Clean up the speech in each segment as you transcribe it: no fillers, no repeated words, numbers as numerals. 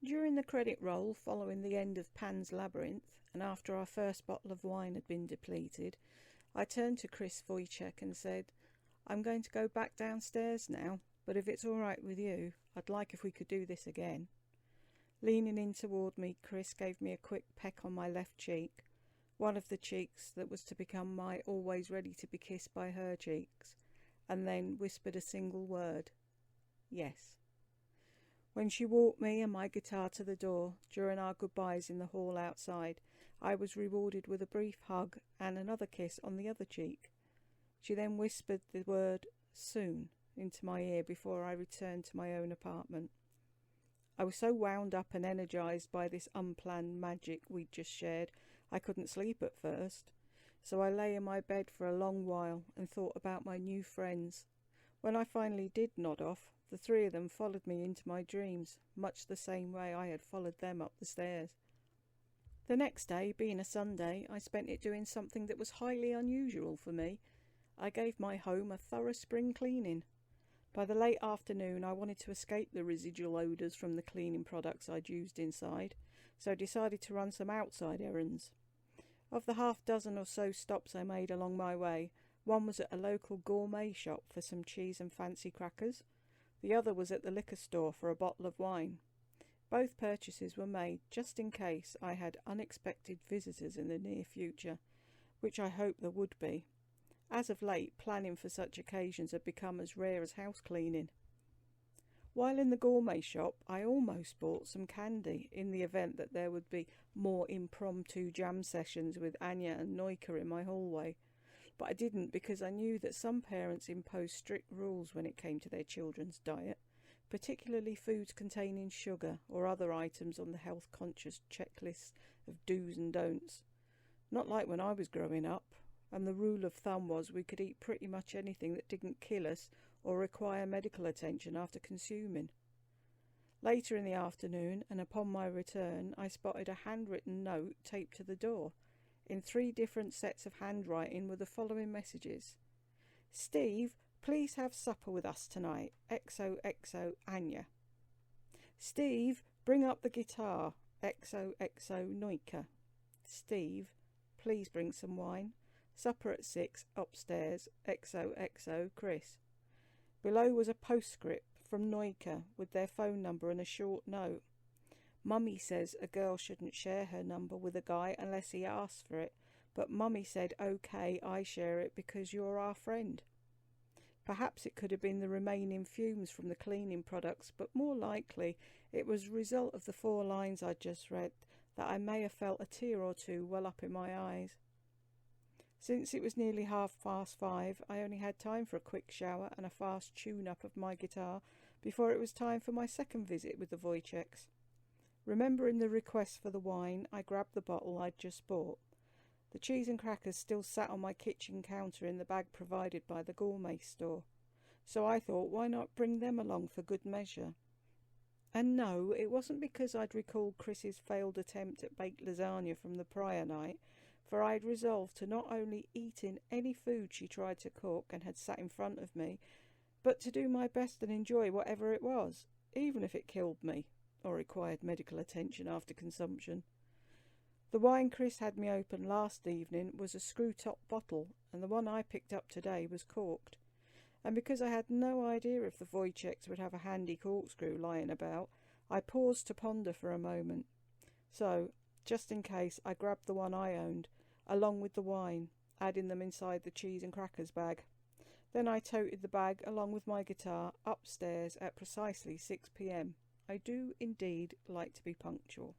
During the credit roll following the end of Pan's Labyrinth, and after our first bottle of wine had been depleted, I turned to Chris Wojciech and said, "I'm going to go back downstairs now, but if it's all right with you, I'd like if we could do this again." Leaning in toward me, Chris gave me a quick peck on my left cheek, one of the cheeks that was to become my always ready to be kissed by her cheeks, and then whispered a single word: "Yes." When she walked me and my guitar to the door, during our goodbyes in the hall outside, I was rewarded with a brief hug and another kiss on the other cheek. She then whispered the word "soon" into my ear before I returned to my own apartment. I was so wound up and energised by this unplanned magic we'd just shared, I couldn't sleep at first. So I lay in my bed for a long while and thought about my new friends. When I finally did nod off, the three of them followed me into my dreams, much the same way I had followed them up the stairs. The next day, being a Sunday, I spent it doing something that was highly unusual for me. I gave my home a thorough spring cleaning. By the late afternoon, I wanted to escape the residual odours from the cleaning products I'd used inside, so I decided to run some outside errands. Of the half-dozen or so stops I made along my way, one was at a local gourmet shop for some cheese and fancy crackers. The other was at the liquor store for a bottle of wine. Both purchases were made just in case I had unexpected visitors in the near future, which I hoped there would be. As of late, planning for such occasions had become as rare as house cleaning. While in the gourmet shop, I almost bought some candy in the event that there would be more impromptu jam sessions with Anya and Noika in my hallway. But I didn't, because I knew that some parents impose strict rules when it came to their children's diet, particularly foods containing sugar or other items on the health-conscious checklist of do's and don'ts. Not like when I was growing up, and the rule of thumb was we could eat pretty much anything that didn't kill us or require medical attention after consuming. Later in the afternoon, and upon my return, I spotted a handwritten note taped to the door. In 3 different sets of handwriting were the following messages: "Steve, please have supper with us tonight. XOXO Anya. Steve, bring up the guitar. XOXO Noika. Steve, please bring some wine. Supper at 6 upstairs. XOXO Chris." Below was a postscript from Noika with their phone number and a short note. "Mummy says a girl shouldn't share her number with a guy unless he asks for it, but Mummy said okay, I share it because you're our friend." Perhaps it could have been the remaining fumes from the cleaning products, but more likely it was a result of the 4 lines I'd just read that I may have felt a tear or two well up in my eyes. Since it was nearly 5:30, I only had time for a quick shower and a fast tune-up of my guitar before it was time for my second visit with the Wojciechs. Remembering the request for the wine, I grabbed the bottle I'd just bought. The cheese and crackers still sat on my kitchen counter in the bag provided by the gourmet store, so I thought, why not bring them along for good measure? And no, it wasn't because I'd recalled Chris's failed attempt at baked lasagna from the prior night, for I'd resolved to not only eat in any food she tried to cook and had sat in front of me, but to do my best and enjoy whatever it was, even if it killed me or required medical attention after consumption. The wine Chris had me open last evening was a screw-top bottle, and the one I picked up today was corked. And because I had no idea if the Wojciechs would have a handy corkscrew lying about, I paused to ponder for a moment. So, just in case, I grabbed the one I owned, along with the wine, adding them inside the cheese and crackers bag. Then I toted the bag, along with my guitar, upstairs at precisely 6 p.m. I do indeed like to be punctual.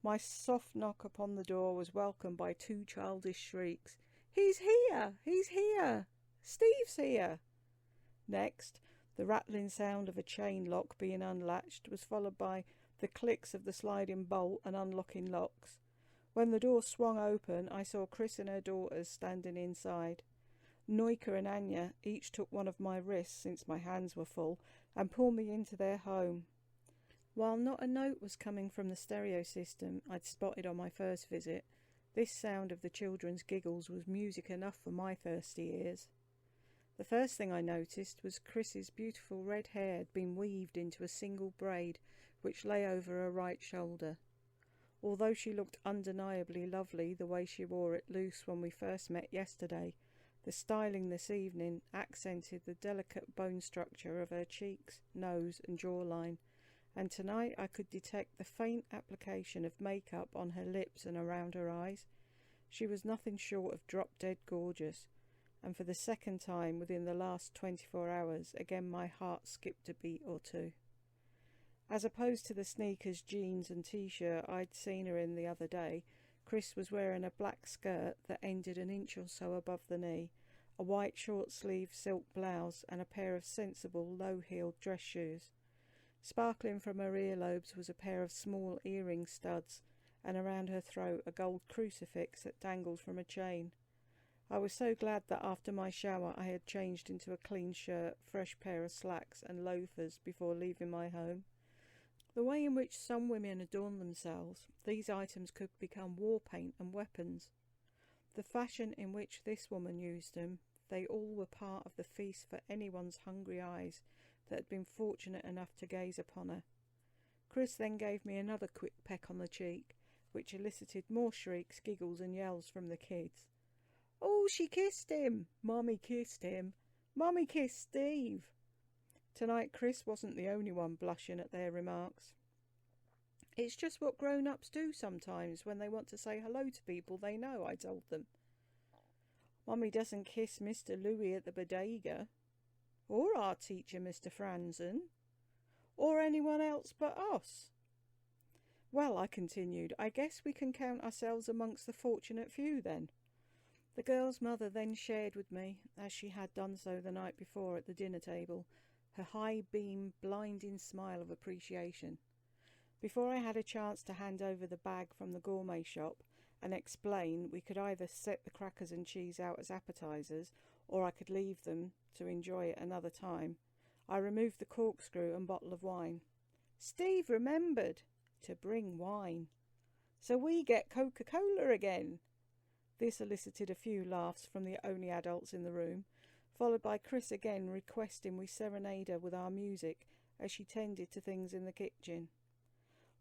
My soft knock upon the door was welcomed by 2 childish shrieks. "He's here! He's here! Steve's here!" Next, the rattling sound of a chain lock being unlatched was followed by the clicks of the sliding bolt and unlocking locks. When the door swung open, I saw Chris and her daughters standing inside. Noika and Anya each took one of my wrists, since my hands were full, and pulled me into their home. While not a note was coming from the stereo system I'd spotted on my first visit, this sound of the children's giggles was music enough for my thirsty ears. The first thing I noticed was Chris's beautiful red hair had been weaved into a single braid which lay over her right shoulder. Although she looked undeniably lovely the way she wore it loose when we first met yesterday, the styling this evening accented the delicate bone structure of her cheeks, nose and jawline, and tonight I could detect the faint application of makeup on her lips and around her eyes. She was nothing short of drop-dead gorgeous, and for the second time within the last 24 hours, again my heart skipped a beat or two. As opposed to the sneakers, jeans and t-shirt I'd seen her in the other day, Chris was wearing a black skirt that ended an inch or so above the knee, a white short-sleeved silk blouse and a pair of sensible low-heeled dress shoes. Sparkling from her earlobes was a pair of small earring studs, and around her throat a gold crucifix that dangled from a chain. I was so glad that after my shower I had changed into a clean shirt, fresh pair of slacks and loafers before leaving my home. The way in which some women adorn themselves, these items could become war paint and weapons. The fashion in which this woman used them, they all were part of the feast for anyone's hungry eyes that had been fortunate enough to gaze upon her. Chris then gave me another quick peck on the cheek, which elicited more shrieks, giggles and yells from the kids. "Oh, she kissed him! Mommy kissed him! Mommy kissed Steve!" Tonight Chris wasn't the only one blushing at their remarks. "It's just what grown-ups do sometimes when they want to say hello to people they know," I told them. "Mummy doesn't kiss Mr. Louis at the bodega, or our teacher, Mr. Franzen, or anyone else but us." "Well," I continued, "I guess we can count ourselves amongst the fortunate few then." The girl's mother then shared with me, as she had done so the night before at the dinner table, her high-beam, blinding smile of appreciation. Before I had a chance to hand over the bag from the gourmet shop and explain we could either set the crackers and cheese out as appetizers or I could leave them to enjoy it another time, I removed the corkscrew and bottle of wine. Steve remembered to bring wine. "So we get Coca-Cola again." This elicited a few laughs from the only adults in the room, followed by Chris again requesting we serenade her with our music as she tended to things in the kitchen.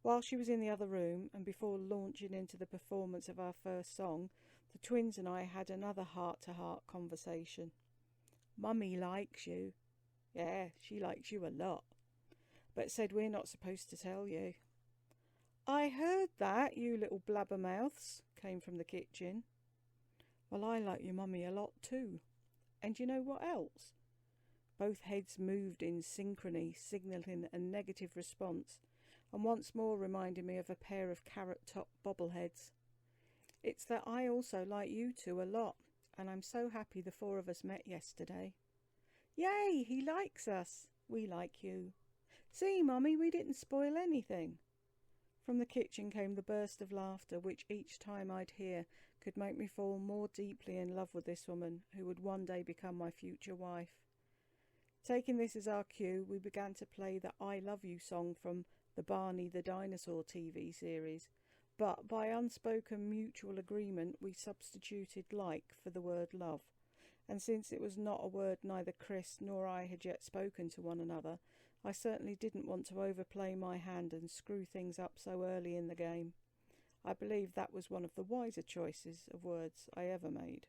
While she was in the other room, and before launching into the performance of our first song, the twins and I had another heart-to-heart conversation. "Mummy likes you." "Yeah, she likes you a lot, but said we're not supposed to tell you." "I heard that, you little blabbermouths," came from the kitchen. "Well, I like your mummy a lot too. And you know what else?" Both heads moved in synchrony, signalling a negative response, and once more reminded me of a pair of carrot-top bobbleheads. "It's that I also like you two a lot, and I'm so happy the four of us met yesterday." "Yay, he likes us. We like you. See, Mummy, we didn't spoil anything." From the kitchen came the burst of laughter which each time I'd hear could make me fall more deeply in love with this woman who would one day become my future wife. Taking this as our cue, we began to play the I Love You song from the Barney the Dinosaur TV series, but by unspoken mutual agreement we substituted like for the word love, and since it was not a word neither Chris nor I had yet spoken to one another, I certainly didn't want to overplay my hand and screw things up so early in the game. I believe that was one of the wiser choices of words I ever made.